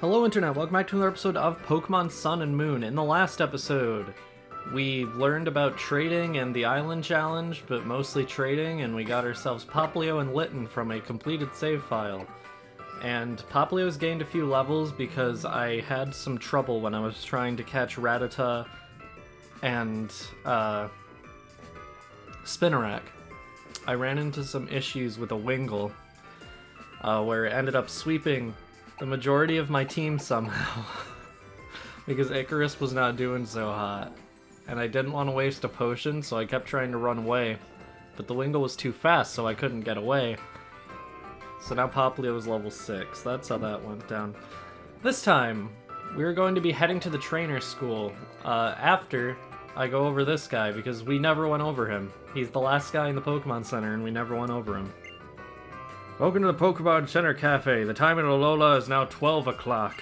Hello Internet, welcome back to another episode of Pokemon Sun and Moon. In the last episode, we learned about trading and the island challenge, but mostly trading, and we got ourselves Poplio and Litten from a completed save file. And Poplio's gained a few levels because I had some trouble when I was trying to catch Rattata and Spinarak. I ran into some issues with a Wingull, where it ended up sweeping the majority of my team somehow because Icarus was not doing so hot. And I didn't want to waste a potion, so I kept trying to run away. But the Wingull was too fast, so I couldn't get away. So now Poplio was level 6. That's how that went down. This time, we're going to be heading to the trainer school after I go over this guy, because we never went over him. He's the last guy in the Pokemon Center, and we never went over him. Welcome to the Pokemon Center Cafe. The time in Alola is now 12 o'clock.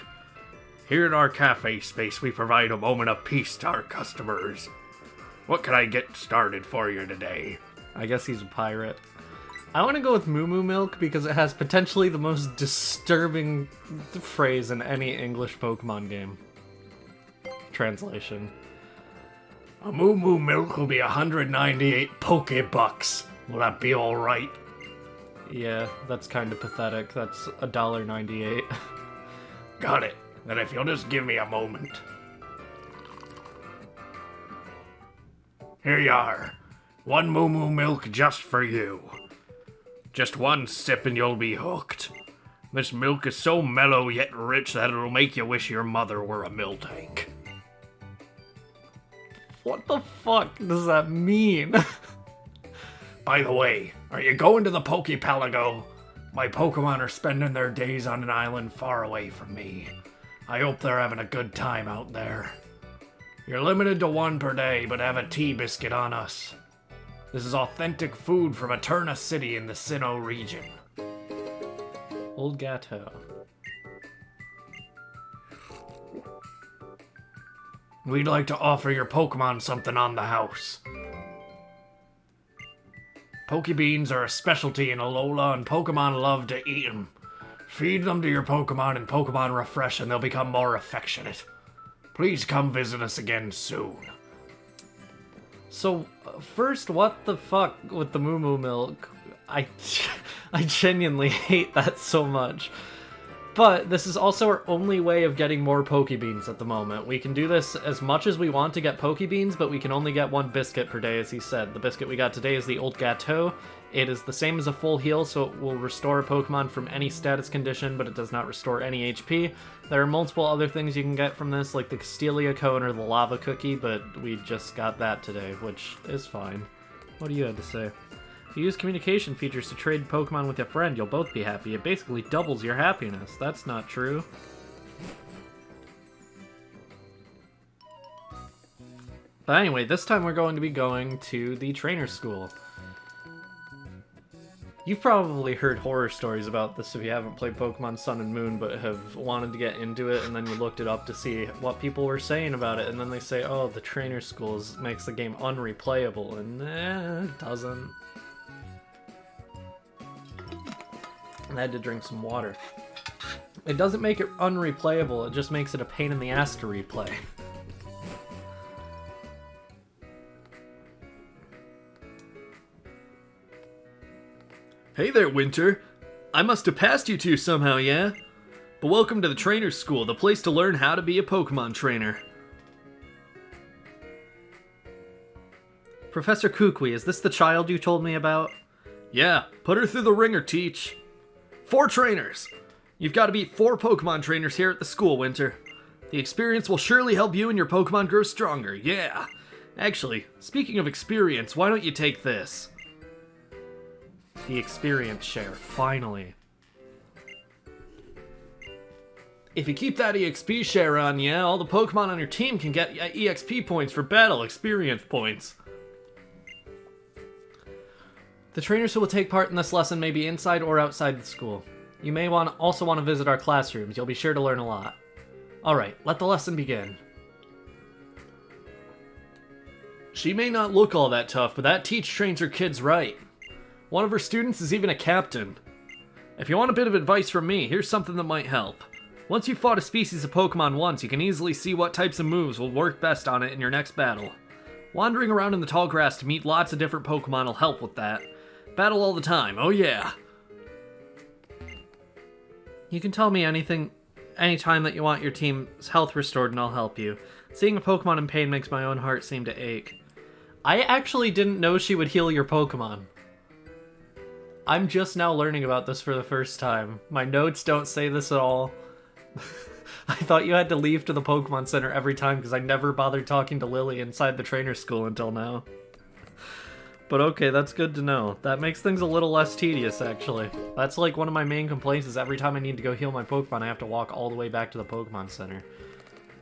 Here in our cafe space, we provide a moment of peace to our customers. What can I get started for you today? I guess he's a pirate. I want to go with Moo Moo Milk because it has potentially the most disturbing phrase in any English Pokemon game. Translation. A Moo Moo Milk will be 198 Pokebucks. Will that be alright? Yeah, that's kind of pathetic. That's $1.98. Got it. Then if you'll just give me a moment. Here you are. One Moo Moo Milk just for you. Just one sip and you'll be hooked. This milk is so mellow yet rich that it'll make you wish your mother were a Miltank. What the fuck does that mean? By the way, are you going to the Pokepalago? My Pokemon are spending their days on an island far away from me. I hope they're having a good time out there. You're limited to one per day, but have a tea biscuit on us. This is authentic food from Eterna City in the Sinnoh region. Old Gato. We'd like to offer your Pokemon something on the house. Pokebeans are a specialty in Alola, and Pokemon love to eat them. Feed them to your Pokemon, and Pokemon refresh, and they'll become more affectionate. Please come visit us again soon. So, first, what the fuck with the Moo Moo Milk? I genuinely hate that so much. But this is also our only way of getting more Pokebeans at the moment. We can do this as much as we want to get Pokebeans, but we can only get one biscuit per day, as he said. The biscuit we got today is the Old Gateau. It is the same as a full heal, so it will restore a Pokemon from any status condition, but it does not restore any HP. There are multiple other things you can get from this, like the Castelia Cone or the Lava Cookie, but we just got that today, which is fine. What do you have to say? If you use communication features to trade Pokemon with a friend, you'll both be happy. It basically doubles your happiness. That's not true. But anyway, this time we're going to be going to the trainer school. You've probably heard horror stories about this if you haven't played Pokemon Sun and Moon, but have wanted to get into it, and then you looked it up to see what people were saying about it, and then they say, oh, the trainer schools makes the game unreplayable, and it doesn't. I had to drink some water. It doesn't make it unreplayable, it just makes it a pain in the ass to replay. Hey there, Winter. I must have passed you two somehow, yeah? But welcome to the Trainer School, the place to learn how to be a Pokemon trainer. Professor Kukui, is this the child you told me about? Yeah, put her through the ringer, Teach. 4 trainers! You've got to beat 4 Pokemon trainers here at the school, Winter. The experience will surely help you and your Pokemon grow stronger, yeah! Actually, speaking of experience, why don't you take this? The experience share, finally. If you keep that EXP share on you, all the Pokemon on your team can get EXP points for battle experience points. The trainers who will take part in this lesson may be inside or outside the school. You may also want to visit our classrooms. You'll be sure to learn a lot. Alright, let the lesson begin. She may not look all that tough, but that Teach trains her kids right. One of her students is even a captain. If you want a bit of advice from me, here's something that might help. Once you've fought a species of Pokemon once, you can easily see what types of moves will work best on it in your next battle. Wandering around in the tall grass to meet lots of different Pokemon will help with that. Battle all the time, oh yeah! You can tell me anything, anytime that you want your team's health restored and I'll help you. Seeing a Pokemon in pain makes my own heart seem to ache. I actually didn't know she would heal your Pokemon. I'm just now learning about this for the first time. My notes don't say this at all. I thought you had to leave to the Pokemon Center every time because I never bothered talking to Lily inside the trainer school until now. But okay, that's good to know. That makes things a little less tedious, actually. That's like one of my main complaints is every time I need to go heal my Pokemon, I have to walk all the way back to the Pokemon Center.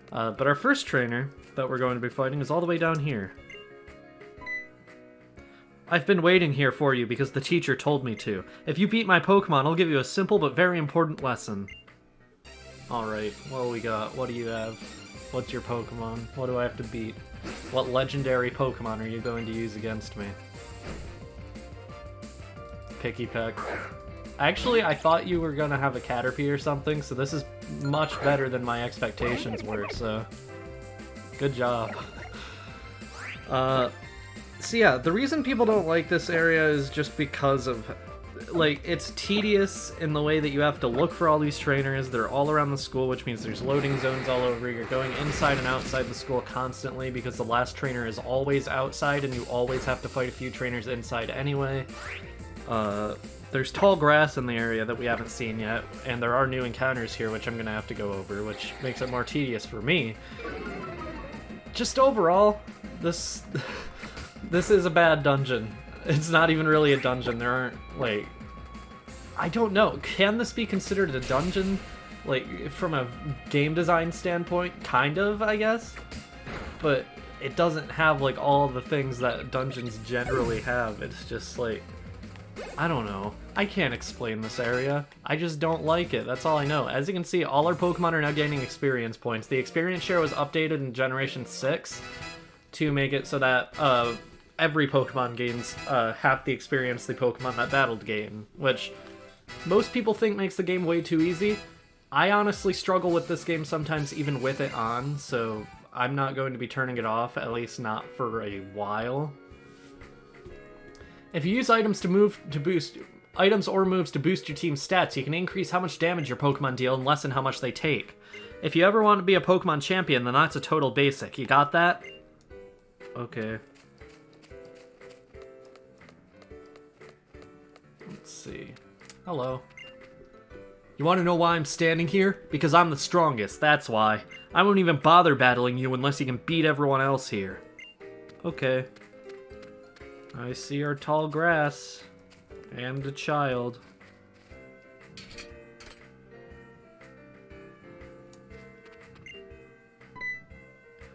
But our first trainer that we're going to be fighting is all the way down here. I've been waiting here for you because the teacher told me to. If you beat my Pokemon, I'll give you a simple but very important lesson. Alright, what do we got? What do you have? What's your Pokemon? What do I have to beat? What legendary Pokemon are you going to use against me? Picky Peck. Actually, I thought you were gonna have a Caterpie or something, so this is much better than my expectations were, so... Good job. So yeah, the reason people don't like this area is just because of, like, it's tedious in the way that you have to look for all these trainers. They're all around the school, which means there's loading zones all over. You're going inside and outside the school constantly because the last trainer is always outside and you always have to fight a few trainers inside anyway. There's tall grass in the area that we haven't seen yet, and there are new encounters here which I'm gonna have to go over, which makes it more tedious for me. Just overall, this is a bad dungeon. It's not even really a dungeon. There aren't, like... I don't know. Can this be considered a dungeon? Like, from a game design standpoint? Kind of, I guess. But it doesn't have, like, all the things that dungeons generally have. It's just, like... I don't know. I can't explain this area. I just don't like it. That's all I know. As you can see, all our Pokemon are now gaining experience points. The experience share was updated in Generation 6 to make it so that, every Pokemon gains half the experience the Pokemon that battled gain, which most people think makes the game way too easy. I honestly struggle with this game sometimes even with it on, so I'm not going to be turning it off, at least not for a while. If you use items or moves to boost your team's stats, you can increase how much damage your Pokemon deal and lessen how much they take. If you ever want to be a Pokemon champion, then that's a total basic. You got that? Okay. Let's see. Hello. You want to know why I'm standing here? Because I'm the strongest, that's why. I won't even bother battling you unless you can beat everyone else here. Okay. I see our tall grass. And a child.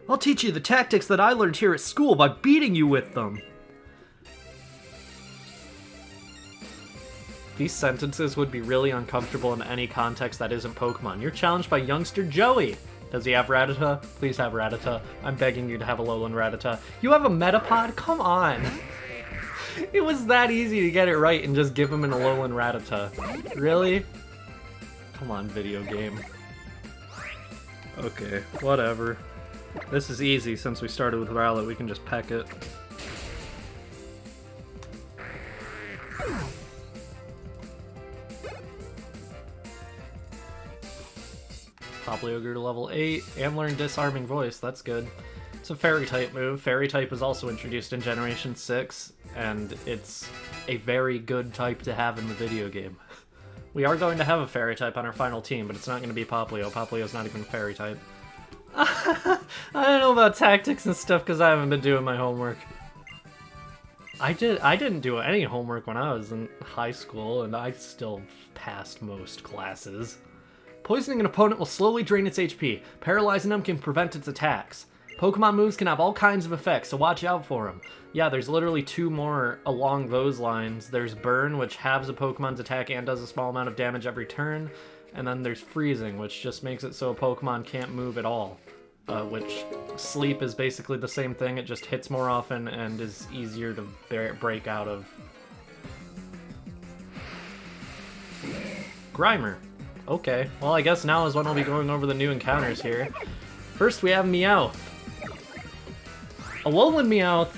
I'll teach you the tactics that I learned here at school by beating you with them. These sentences would be really uncomfortable in any context that isn't Pokemon. You're challenged by youngster Joey. Does he have Rattata? Please have Rattata. I'm begging you to have a Alolan Rattata. You have a Metapod? Come on. It was that easy to get it right and just give him an Alolan Rattata. Really? Come on, video game. Okay, whatever. This is easy since we started with Rowlet. We can just peck it. Poplio grew to level 8 and learned Disarming Voice. That's good. It's a Fairy-type move. Fairy-type was also introduced in Generation 6, and it's a very good type to have in the video game. We are going to have a Fairy-type on our final team, but it's not going to be Poplio. Poplio's not even a Fairy-type. I don't know about tactics and stuff because I haven't been doing my homework. I didn't do any homework when I was in high school, and I still passed most classes. Poisoning an opponent will slowly drain its HP. Paralyzing them can prevent its attacks. Pokemon moves can have all kinds of effects, so watch out for them. Yeah, there's literally 2 more along those lines. There's Burn, which halves a Pokemon's attack and does a small amount of damage every turn. And then there's Freezing, which just makes it so a Pokemon can't move at all. Which Sleep is basically the same thing, it just hits more often and is easier to break out of. Grimer. Okay, well I guess now is when I'll be going over the new encounters here. First we have Meowth. Alolan Meowth,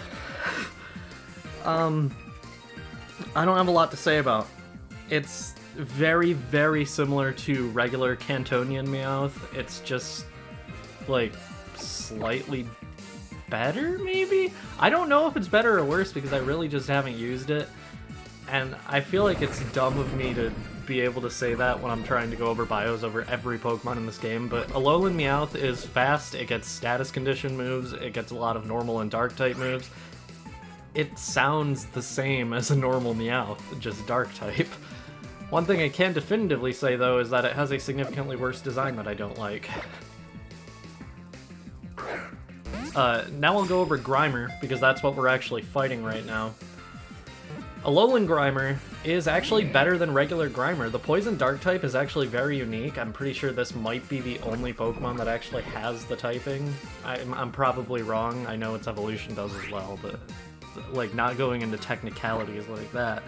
I don't have a lot to say about. It's very, very similar to regular Cantonian Meowth. It's just, like, slightly better, maybe? I don't know if it's better or worse because I really just haven't used it. And I feel like it's dumb of me to be able to say that when I'm trying to go over bios over every Pokemon in this game, but Alolan Meowth is fast, it gets status condition moves, it gets a lot of normal and dark type moves. It sounds the same as a normal Meowth, just dark type. One thing I can definitively say though is that it has a significantly worse design that I don't like. Now I'll go over Grimer, because that's what we're actually fighting right now. Alolan Grimer is actually better than regular Grimer. The Poison Dark type is actually very unique. I'm pretty sure this might be the only Pokemon that actually has the typing. I'm probably wrong. I know its evolution does as well, but like not going into technicalities like that.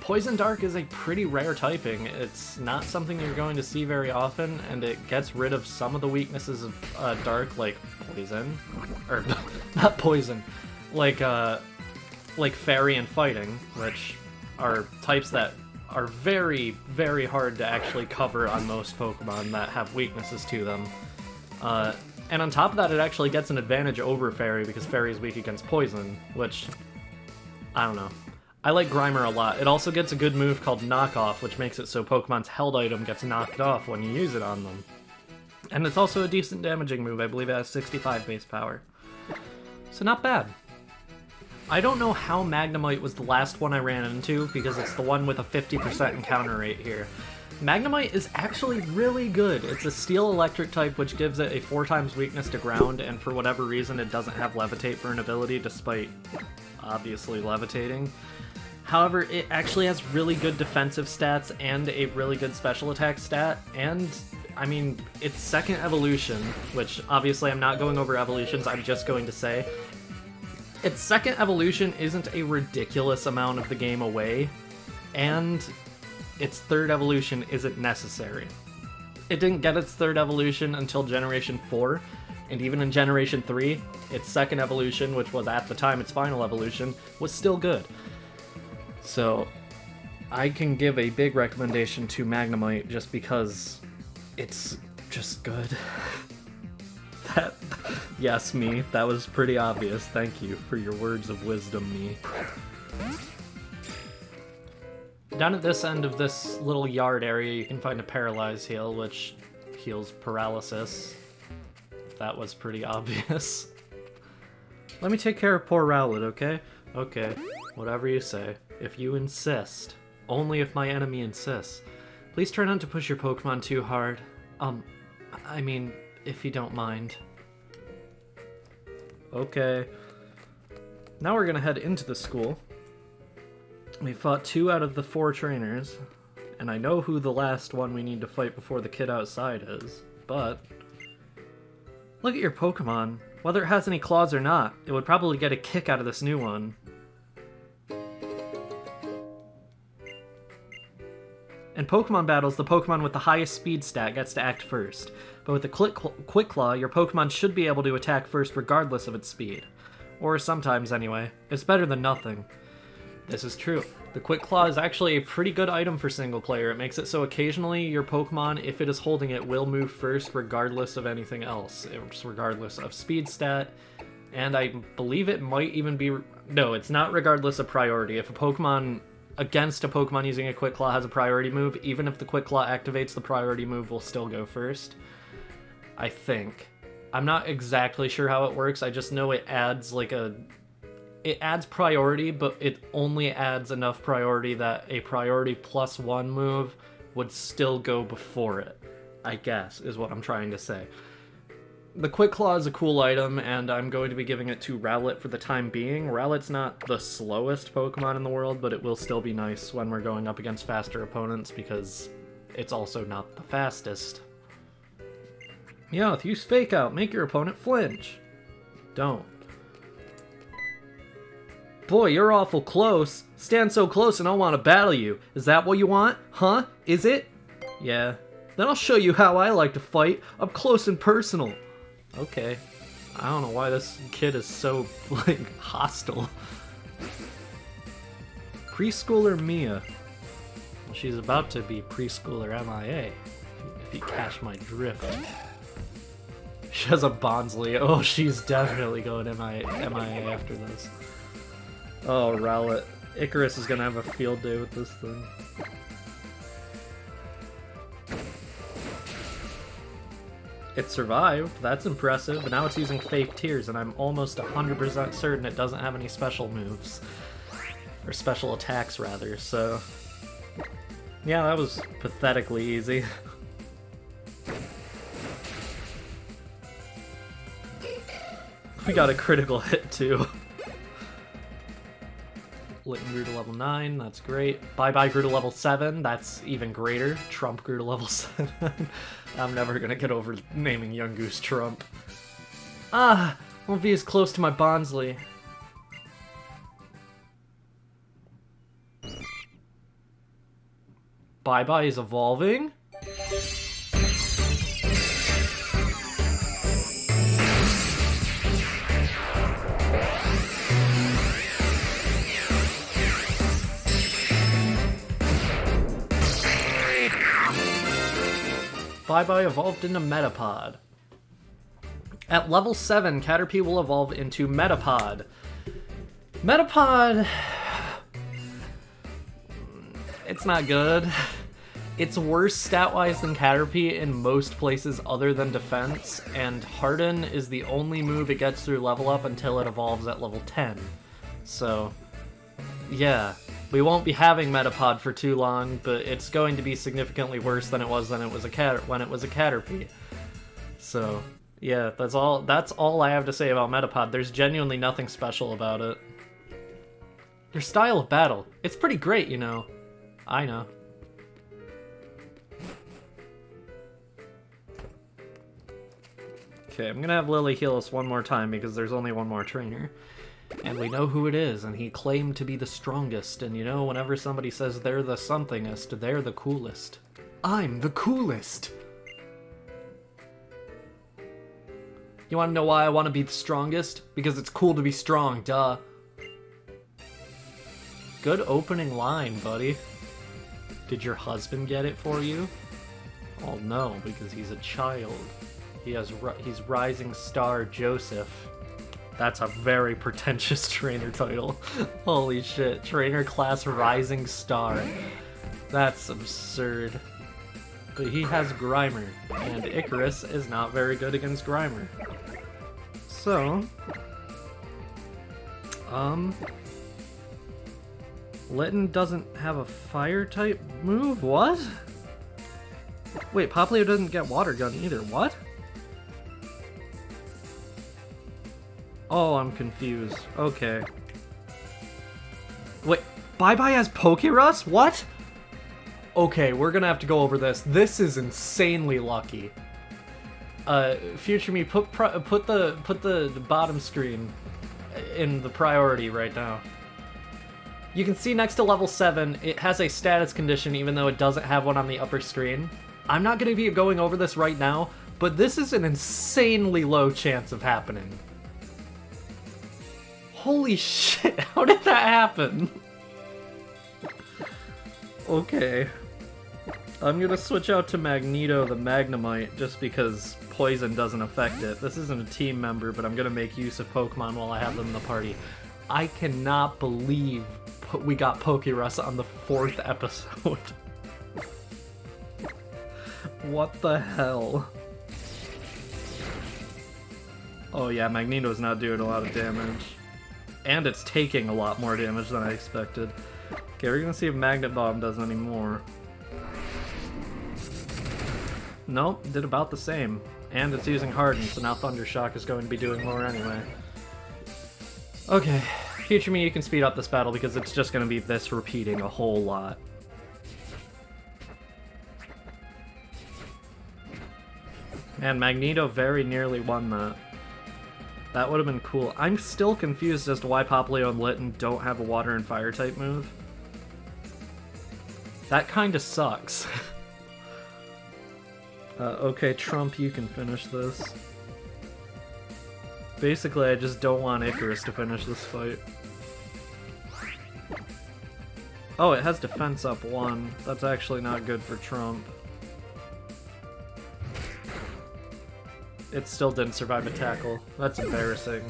Poison Dark is a pretty rare typing. It's not something you're going to see very often, and it gets rid of some of the weaknesses of Dark, like Poison. Or, not Poison. Like Fairy and Fighting, which are types that are very, very hard to actually cover on most Pokemon that have weaknesses to them. And on top of that, it actually gets an advantage over Fairy because Fairy is weak against Poison, which, I don't know. I like Grimer a lot. It also gets a good move called Knock Off, which makes it so Pokemon's held item gets knocked off when you use it on them. And it's also a decent damaging move. I believe it has 65 base power. So not bad. I don't know how Magnemite was the last one I ran into, because it's the one with a 50% encounter rate here. Magnemite is actually really good. It's a Steel-Electric type, which gives it a 4 times weakness to ground, and for whatever reason it doesn't have Levitate for an ability, despite obviously levitating. However, it actually has really good defensive stats and a really good special attack stat, and I mean, its second evolution, which obviously I'm not going over evolutions, I'm just going to say, its second evolution isn't a ridiculous amount of the game away, and its third evolution isn't necessary. It didn't get its third evolution until Generation 4, and even in Generation 3, its second evolution, which was at the time its final evolution, was still good. So, I can give a big recommendation to Magnemite just because it's just good. Yes, me. That was pretty obvious. Thank you for your words of wisdom, me. Down at this end of this little yard area, you can find a Paralyze heal, which heals paralysis. That was pretty obvious. Let me take care of poor Rowlet, okay? Okay, whatever you say. If you insist. Only if my enemy insists. Please try not to push your Pokemon too hard. I mean, if you don't mind. Okay. Now we're gonna head into the school. We fought 2 out of the 4 trainers, and I know who the last one we need to fight before the kid outside is, but look at your Pokemon. Whether it has any claws or not, it would probably get a kick out of this new one. In Pokemon battles, the Pokemon with the highest speed stat gets to act first, but with the Quick Claw, your Pokemon should be able to attack first regardless of its speed. Or sometimes, anyway. It's better than nothing. This is true. The Quick Claw is actually a pretty good item for single player. It makes it so occasionally your Pokemon, if it is holding it, will move first regardless of anything else. It's regardless of speed stat, and I believe it might even be... No, it's not regardless of priority. If a Pokemon... against a Pokemon using a Quick Claw has a priority move, even if the Quick Claw activates, the priority move will still go first. I think. I'm not exactly sure how it works, I just know it adds like a... It adds priority, but it only adds enough priority that a priority +1 move would still go before it, I guess, is what I'm trying to say. The Quick Claw is a cool item, and I'm going to be giving it to Rowlet for the time being. Rowlet's not the slowest Pokemon in the world, but it will still be nice when we're going up against faster opponents, because it's also not the fastest. Meowth, use Fake Out, make your opponent flinch. Don't. Boy, you're awful close. Stand so close and I want to battle you. Is that what you want? Huh? Is it? Yeah. Then I'll show you how I like to fight, up close and personal. Okay. I don't know why this kid is so, like, hostile. Preschooler Mia. Well, she's about to be preschooler MIA, if you catch my drift. She has a Bonsley. Oh, she's definitely going MIA after this. Oh, Rowlet. Icarus is gonna have a field day with this thing. It survived. That's impressive. But now it's using fake tears, and I'm almost 100% certain it doesn't have any special moves. Or special attacks, rather, so... Yeah, that was pathetically easy. We got a critical hit, too. Litten grew to level 9, that's great. Bye-bye grew to level 7, that's even greater. Trump grew to level 7. I'm never gonna get over naming Young Goose Trump. Ah! Won't be as close to my Bonsley. Bye-bye is evolving? Bye-bye evolved into Metapod. At level 7, Caterpie will evolve into Metapod. Metapod... It's not good. It's worse stat-wise than Caterpie in most places other than defense, and Harden is the only move it gets through level up until it evolves at level 10. So, yeah. We won't be having Metapod for too long, but it's going to be significantly worse than it was when it was a Caterpie. So, yeah, that's all I have to say about Metapod. There's genuinely nothing special about it. Your style of battle, it's pretty great, you know. I know. Okay, I'm gonna have Lily heal us one more time because there's only one more trainer. And we know who it is, and he claimed to be the strongest, and you know, whenever somebody says they're the somethingest, they're the coolest. I'm the coolest! You wanna know why I wanna be the strongest? Because it's cool to be strong, duh. Good opening line, buddy. Did your husband get it for you? Oh no, because he's a child. He's Rising Star Joseph. That's a very pretentious trainer title. Holy shit, trainer class Rising Star. That's absurd. But he has Grimer, and Icarus is not very good against Grimer. So... Litten doesn't have a fire-type move? What? Wait, Popplio doesn't get Water Gun either. What? Oh, I'm confused. Okay. Wait, Bye-Bye has Pokerus? What? Okay, we're gonna have to go over this. This is insanely lucky. Future me, put the bottom screen in the priority right now. You can see next to level 7, it has a status condition even though it doesn't have one on the upper screen. I'm not gonna be going over this right now, but this is an insanely low chance of happening. Holy shit, how did that happen? Okay. I'm gonna switch out to Magneto the Magnemite just because poison doesn't affect it. This isn't a team member, but I'm gonna make use of Pokemon while I have them in the party. I cannot believe we got Pokerus on the 4th episode. What the hell? Oh yeah, Magneto's not doing a lot of damage. And it's taking a lot more damage than I expected. Okay, we're gonna see if Magnet Bomb does any more. Nope, did about the same. And it's using Harden, so now Thunder Shock is going to be doing more anyway. Okay, future me, you can speed up this battle because it's just gonna be this repeating a whole lot. And Magneto very nearly won that. That would have been cool. I'm still confused as to why Popplio and Litten don't have a water and fire type move. That kind of sucks. Okay, Trump, you can finish this. Basically, I just don't want Icarus to finish this fight. Oh, it has defense up 1. That's actually not good for Trump. It still didn't survive a tackle. That's embarrassing.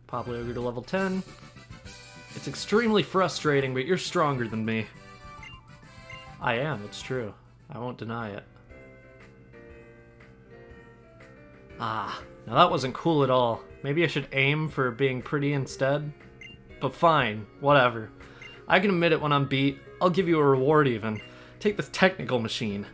Popplio grew to level 10. It's extremely frustrating, but you're stronger than me. I am, it's true. I won't deny it. Ah, now that wasn't cool at all. Maybe I should aim for being pretty instead? But fine, whatever. I can admit it when I'm beat. I'll give you a reward even. Take this technical machine.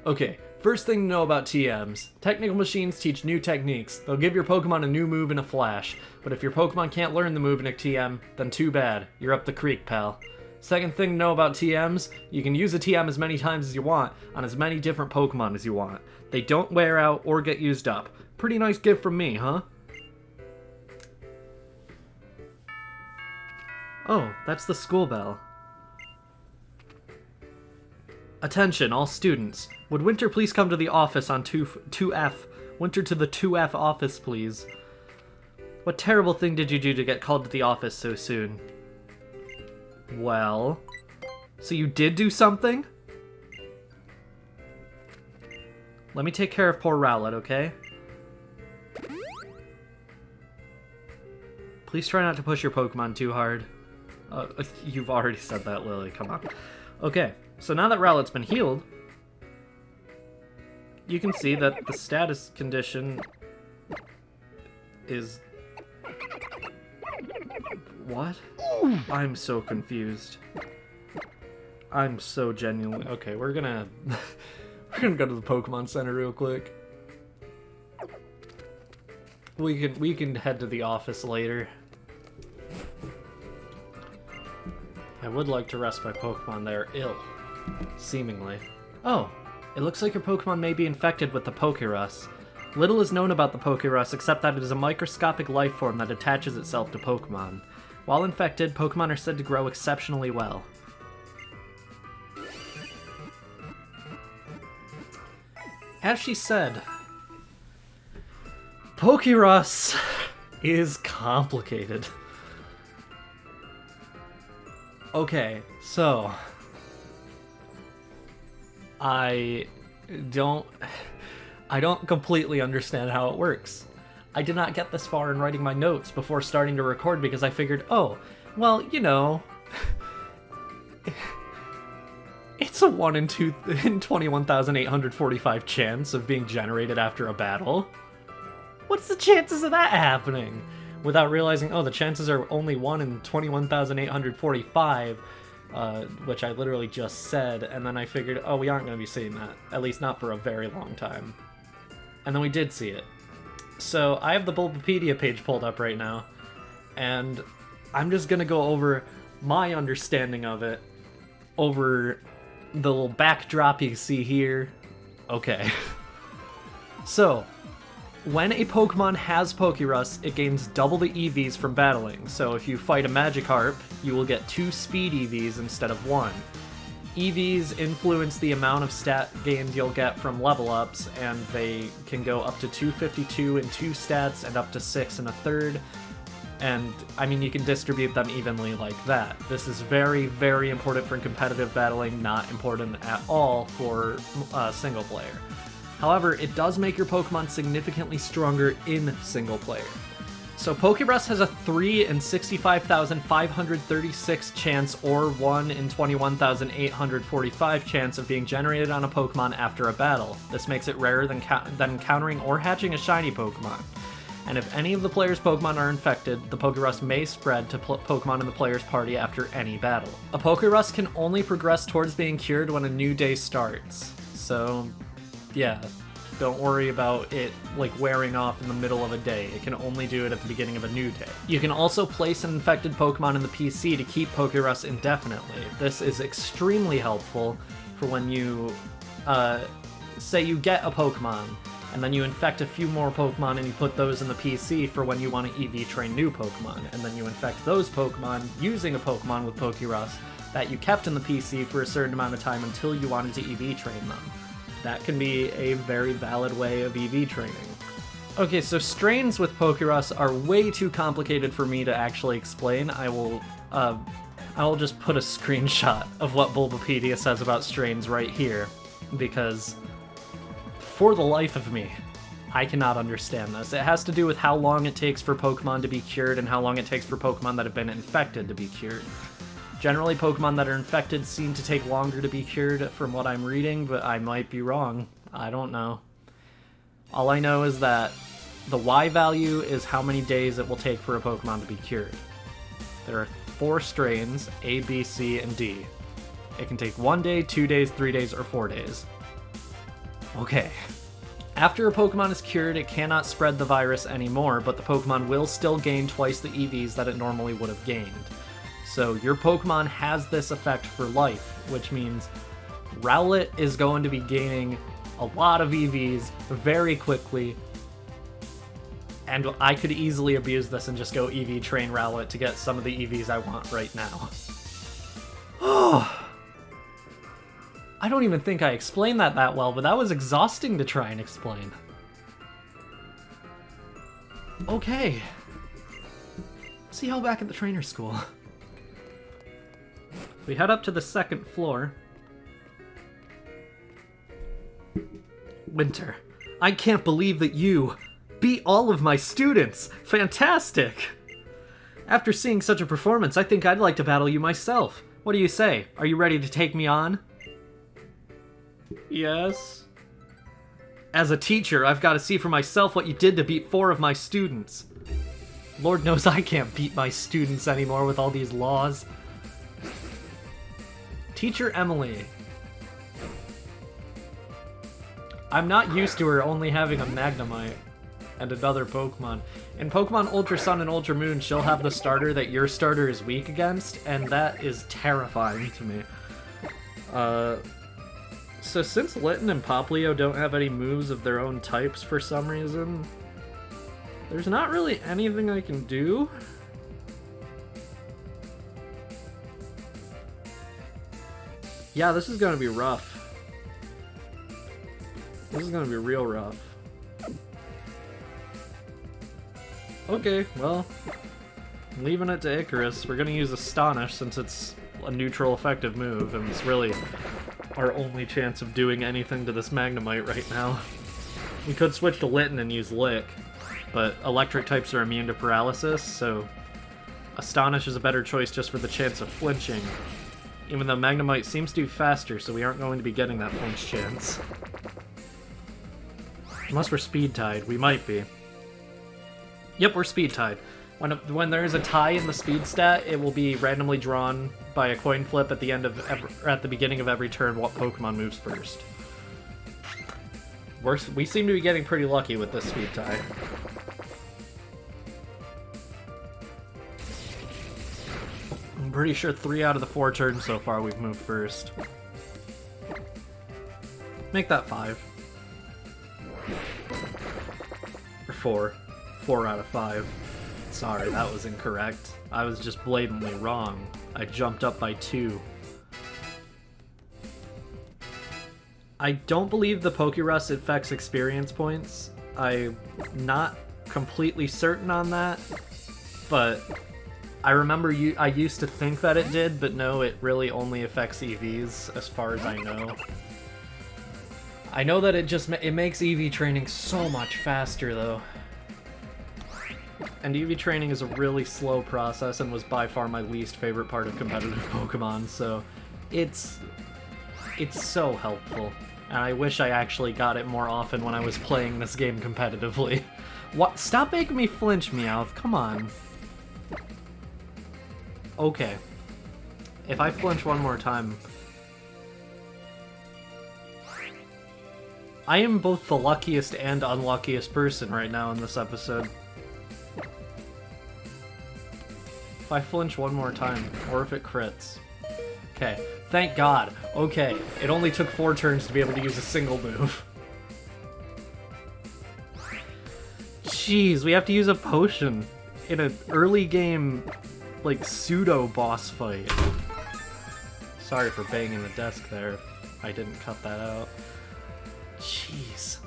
Okay, first thing to know about TMs. Technical machines teach new techniques. They'll give your Pokemon a new move in a flash. But if your Pokemon can't learn the move in a TM, then too bad. You're up the creek, pal. Second thing to know about TMs, you can use a TM as many times as you want, on as many different Pokemon as you want. They don't wear out or get used up. Pretty nice gift from me, huh? Oh, that's the school bell. Attention, all students. Would Winter please come to the office on 2F? Winter to the 2F office, please. What terrible thing did you do to get called to the office so soon? Well... So you did do something? Let me take care of poor Rowlet, okay? Please try not to push your Pokemon too hard. You've already said that, Lily, come on. Okay, so now that Rowlet's been healed, you can see that the status condition is... What? I'm so confused. I'm so genuinely... Okay, we're gonna... we're gonna go to the Pokemon Center real quick. We can head to the office later. I would like to rest my Pokemon. They are ill. Seemingly. Oh, it looks like your Pokemon may be infected with the Pokérus. Little is known about the Pokérus except that it is a microscopic life form that attaches itself to Pokemon. While infected, Pokemon are said to grow exceptionally well. As she said, Pokérus is complicated. Okay, so I don't completely understand how it works. I did not get this far in writing my notes before starting to record because I figured, oh, well, you know, it's a 1 in 21,845 chance of being generated after a battle. What's the chances of that happening? Without realizing, oh, the chances are only 1 in 21,845, which I literally just said, and then I figured, oh, we aren't going to be seeing that, at least not for a very long time. And then we did see it. So I have the Bulbapedia page pulled up right now, and I'm just going to go over my understanding of it, over the little backdrop you see here. Okay. So... when a Pokemon has Pokérus, it gains double the EVs from battling, so if you fight a Magikarp, you will get 2 speed EVs instead of 1. EVs influence the amount of stat gains you'll get from level ups, and they can go up to 252 in 2 stats and up to 6 in a third, and I mean you can distribute them evenly like that. This is very, very important for competitive battling, not important at all for single player. However, it does make your Pokemon significantly stronger in single player. So Pokérus has a 3 in 65,536 chance or 1 in 21,845 chance of being generated on a Pokemon after a battle. This makes it rarer than encountering or hatching a shiny Pokemon. And if any of the player's Pokemon are infected, the Pokérus may spread to Pokemon in the player's party after any battle. A Pokérus can only progress towards being cured when a new day starts. So... yeah, Don't worry about it like wearing off in the middle of a day. It can only do it at the beginning of a new day. You can also place an infected Pokemon in the PC to keep Pokerus indefinitely. This is extremely helpful for when you, say you get a Pokemon, and then you infect a few more Pokemon and you put those in the PC for when you want to EV train new Pokemon, and then you infect those Pokemon using a Pokemon with Pokerus that you kept in the PC for a certain amount of time until you wanted to EV train them. That can be a very valid way of EV training. Okay, so strains with Pokerus are way too complicated for me to actually explain. I will just put a screenshot of what Bulbapedia says about strains right here, because for the life of me, I cannot understand this. It has to do with how long it takes for Pokemon to be cured and how long it takes for Pokemon that have been infected to be cured. Generally, Pokemon that are infected seem to take longer to be cured from what I'm reading, but I might be wrong. I don't know. All I know is that the Y value is how many days it will take for a Pokemon to be cured. There are 4 strains, A, B, C, and D. It can take 1 day, 2 days, 3 days, or 4 days. Okay. After a Pokemon is cured, it cannot spread the virus anymore, but the Pokemon will still gain twice the EVs that it normally would have gained. So your Pokemon has this effect for life, which means Rowlet is going to be gaining a lot of EVs very quickly, and I could easily abuse this and just go EV train Rowlet to get some of the EVs I want right now. Oh, I don't even think I explained that well, but that was exhausting to try and explain. Okay. See you all back at the trainer school. We head up to the 2nd floor. Winter, I can't believe that you beat all of my students. Fantastic! After seeing such a performance, I think I'd like to battle you myself. What do you say? Are you ready to take me on? Yes. As a teacher, I've got to see for myself what you did to beat 4 of my students. Lord knows I can't beat my students anymore with all these laws. Teacher Emily. I'm not used to her only having a Magnemite and another Pokemon. In Pokemon Ultra Sun and Ultra Moon, she'll have the starter that your starter is weak against, and that is terrifying to me. So since Litten and Poplio don't have any moves of their own types for some reason, there's not really anything I can do. Yeah, this is gonna be rough. This is gonna be real rough. Okay, well, I'm leaving it to Icarus. We're gonna use Astonish since it's a neutral effective move, and it's really our only chance of doing anything to this Magnemite right now. We could switch to Litten and use Lick, but electric types are immune to paralysis, so Astonish is a better choice just for the chance of flinching. Even though Magnemite seems to be faster, so we aren't going to be getting that flinch chance. Unless we're speed tied, we might be. Yep, we're speed tied. When there is a tie in the speed stat, it will be randomly drawn by a coin flip at the end of at the beginning of every turn what Pokemon moves first. We seem to be getting pretty lucky with this speed tie. I'm pretty sure 3 out of the 4 turns so far we've moved first. Make that 5. Or 4. 4 out of 5. Sorry, that was incorrect. I was just blatantly wrong. I jumped up by 2. I don't believe the Pokerus affects experience points. I'm not completely certain on that, but I remember I used to think that it did, but no, it really only affects EVs, as far as I know. I know that it makes EV training so much faster, though. And EV training is a really slow process and was by far my least favorite part of competitive Pokemon, so it's so helpful. And I wish I actually got it more often when I was playing this game competitively. What? Stop making me flinch, Meowth. Come on. Okay. If I flinch one more time... I am both the luckiest and unluckiest person right now in this episode. If I flinch one more time, or if it crits. Okay, thank God. Okay, it only took 4 turns to be able to use a single move. Jeez, we have to use a potion in an early game, like, pseudo-boss fight. Sorry for banging the desk there. I didn't cut that out. Jeez.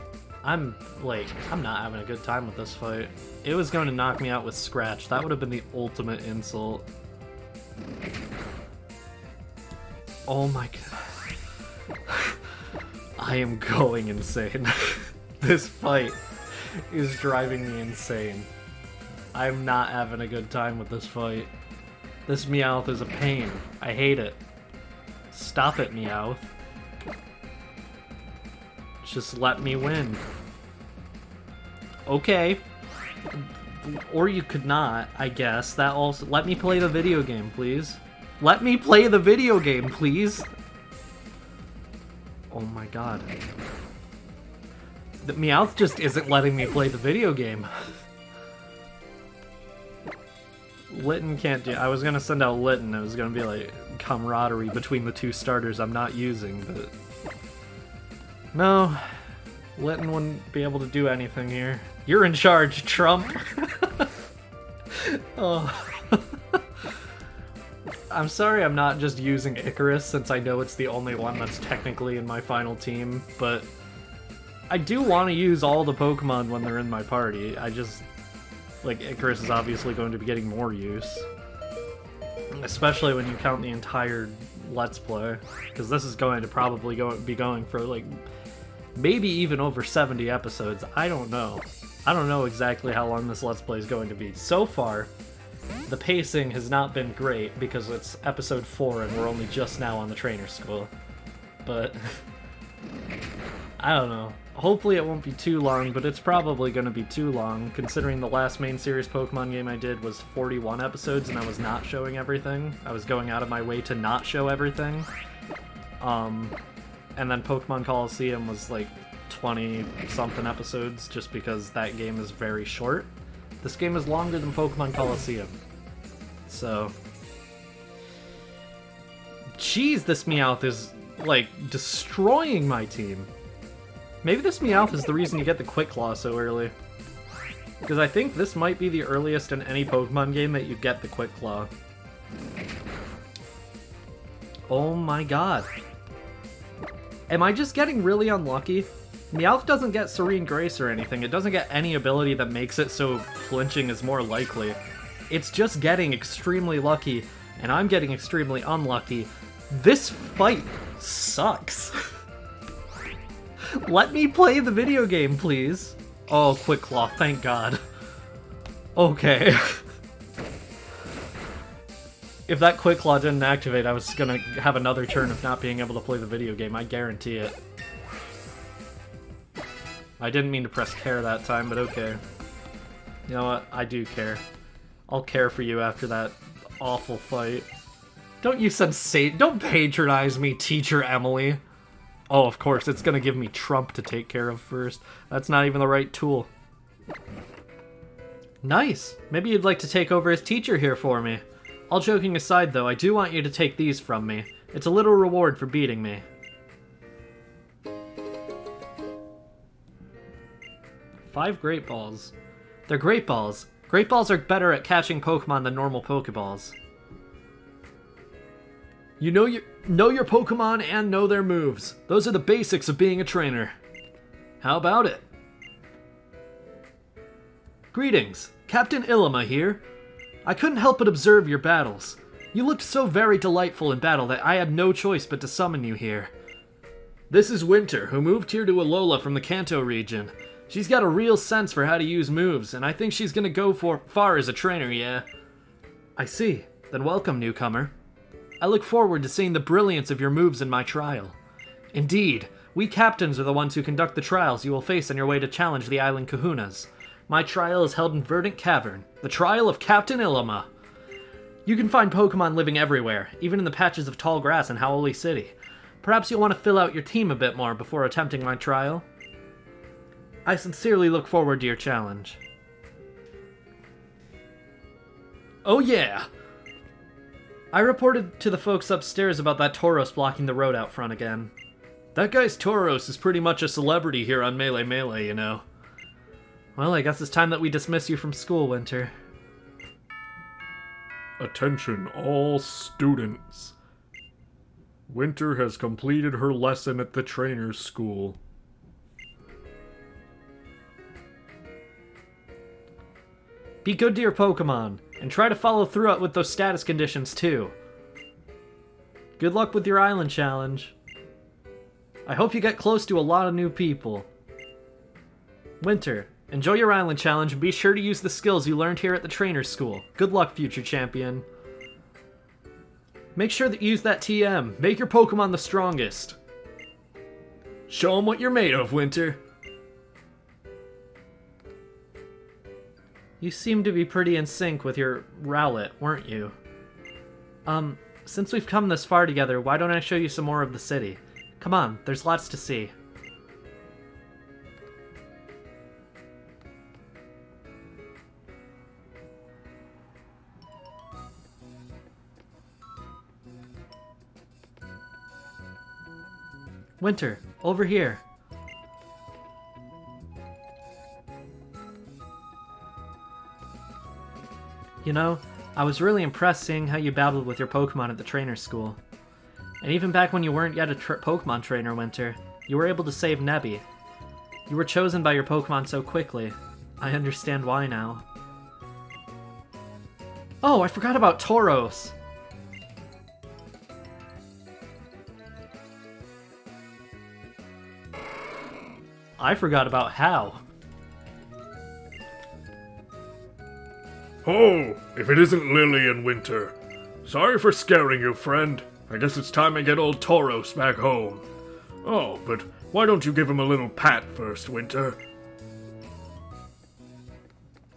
I'm not having a good time with this fight. It was going to knock me out with Scratch. That would have been the ultimate insult. Oh my god. I am going insane. This fight is driving me insane. I'm not having a good time with this fight. This Meowth is a pain. I hate it. Stop it, Meowth. Just let me win. Okay. Or you could not, I guess. That also... Let me play the video game, please. Let me play the video game, please! Oh my god. The Meowth just isn't letting me play the video game. Litten can't do... I was gonna send out Litten. It was gonna be like camaraderie between the 2 starters I'm not using, but... No. Litten wouldn't be able to do anything here. You're in charge, Trump! Oh. I'm sorry I'm not just using Icarus, since I know it's the only one that's technically in my final team, but... I do want to use all the Pokemon when they're in my party. I just... Like, Icarus is obviously going to be getting more use. Especially when you count the entire Let's Play. Because this is going to probably be going for, like, maybe even over 70 episodes. I don't know. I don't know exactly how long this Let's Play is going to be. So far, the pacing has not been great because it's episode 4 and we're only just now on the trainer school. But... I don't know. Hopefully it won't be too long, but it's probably going to be too long, considering the last main series Pokemon game I did was 41 episodes and I was not showing everything. I was going out of my way to not show everything. And then Pokemon Coliseum was like 20-something episodes, just because that game is very short. This game is longer than Pokemon Coliseum. So... Jeez, this Meowth is, like, destroying my team. Maybe this Meowth is the reason you get the Quick Claw so early. Because I think this might be the earliest in any Pokemon game that you get the Quick Claw. Oh my god. Am I just getting really unlucky? Meowth doesn't get Serene Grace or anything. It doesn't get any ability that makes it so flinching is more likely. It's just getting extremely lucky, and I'm getting extremely unlucky. This fight sucks. Let me play the video game, please. Oh, Quick Claw, thank God. Okay. If that Quick Claw didn't activate, I was gonna have another turn of not being able to play the video game, I guarantee it. I didn't mean to press care that time, but okay. You know what? I do care. I'll care for you after that awful fight. Don't you don't patronize me, Teacher Emily. Oh, of course, it's gonna give me Trump to take care of first. That's not even the right tool. Nice! Maybe you'd like to take over as teacher here for me. All joking aside, though, I do want you to take these from me. It's a little reward for beating me. 5 Great Balls. They're Great Balls. Great Balls are better at catching Pokemon than normal Pokeballs. You know your Pokemon and know their moves. Those are the basics of being a trainer. How about it? Greetings, Captain Illima here. I couldn't help but observe your battles. You looked so very delightful in battle that I had no choice but to summon you here. This is Winter, who moved here to Alola from the Kanto region. She's got a real sense for how to use moves, and I think she's gonna go far as a trainer, yeah. I see. Then welcome, newcomer. I look forward to seeing the brilliance of your moves in my trial. Indeed, we captains are the ones who conduct the trials you will face on your way to challenge the island kahunas. My trial is held in Verdant Cavern, the trial of Captain Illima. You can find Pokemon living everywhere, even in the patches of tall grass in Howley City. Perhaps you'll want to fill out your team a bit more before attempting my trial. I sincerely look forward to your challenge. Oh yeah! I reported to the folks upstairs about that Tauros blocking the road out front again. That guy's Tauros is pretty much a celebrity here on Melee Melee, you know. Well, I guess it's time that we dismiss you from school, Winter. Attention, all students. Winter has completed her lesson at the trainer's school. Be good to your Pokemon, and try to follow through with those status conditions too. Good luck with your island challenge. I hope you get close to a lot of new people. Winter, enjoy your island challenge and be sure to use the skills you learned here at the trainer's school. Good luck, future champion. Make sure that you use that TM. Make your Pokemon the strongest. Show them what you're made of, Winter. You seem to be pretty in sync with your Rowlet, weren't you? Since we've come this far together, why don't I show you some more of the city? Come on, there's lots to see. Winter, over here. You know, I was really impressed seeing how you battled with your Pokemon at the trainer's school. And even back when you weren't yet a Pokemon trainer, Winter, you were able to save Nebby. You were chosen by your Pokemon so quickly. I understand why now. Oh, I forgot about Tauros! I forgot about How. Oh, if it isn't Lily and Winter. Sorry for scaring you, friend. I guess it's time I get old Tauros back home. Oh, but why don't you give him a little pat first, Winter?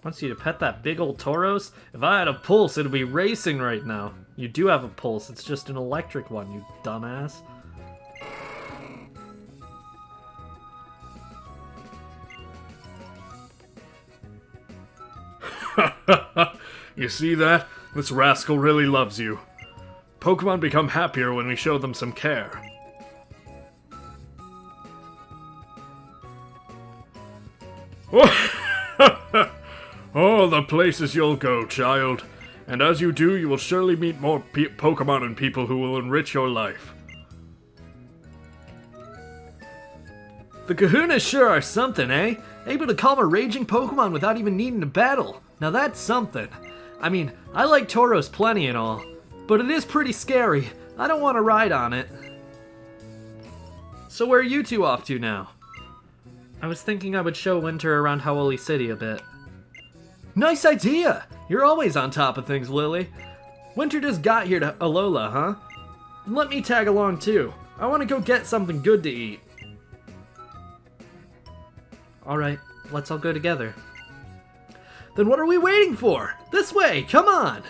Wants you to pet that big old Tauros? If I had a pulse, it'd be racing right now. You do have a pulse, it's just an electric one, you dumbass. You see that? This rascal really loves you. Pokemon become happier when we show them some care. Oh, the places you'll go, child. And as you do, you will surely meet more Pokemon and people who will enrich your life. The kahunas sure are something, eh? Able to calm a raging Pokemon without even needing to battle. Now that's something. I mean, I like Tauros plenty and all, but it is pretty scary. I don't want to ride on it. So where are you two off to now? I was thinking I would show Winter around Howoli City a bit. Nice idea! You're always on top of things, Lily. Winter just got here to Alola, huh? Let me tag along too. I want to go get something good to eat. Alright, let's all go together. Then what are we waiting for? This way, come on!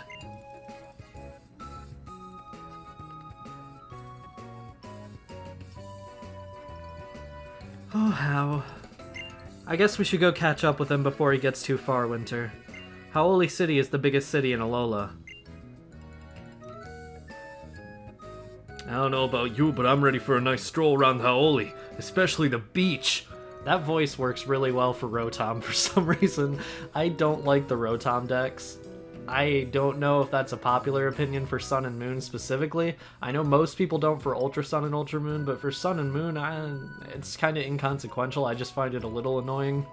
Oh, How. I guess we should go catch up with him before he gets too far, Winter. Howoli City is the biggest city in Alola. I don't know about you, but I'm ready for a nice stroll around Howoli, especially the beach. That voice works really well for Rotom for some reason. I don't like the Rotom dex. I don't know if that's a popular opinion for Sun and Moon specifically. I know most people don't for Ultra Sun and Ultra Moon, but for Sun and Moon, it's kind of inconsequential. I just find it a little annoying.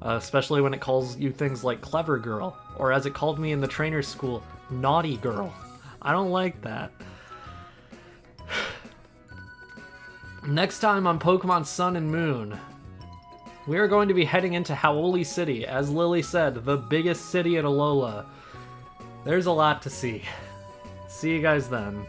Especially when it calls you things like Clever Girl, or as it called me in the trainer's school, Naughty Girl. I don't like that. Next time on Pokemon Sun and Moon, we are going to be heading into Howoli City, as Lily said, the biggest city in Alola. There's a lot to see. See you guys then.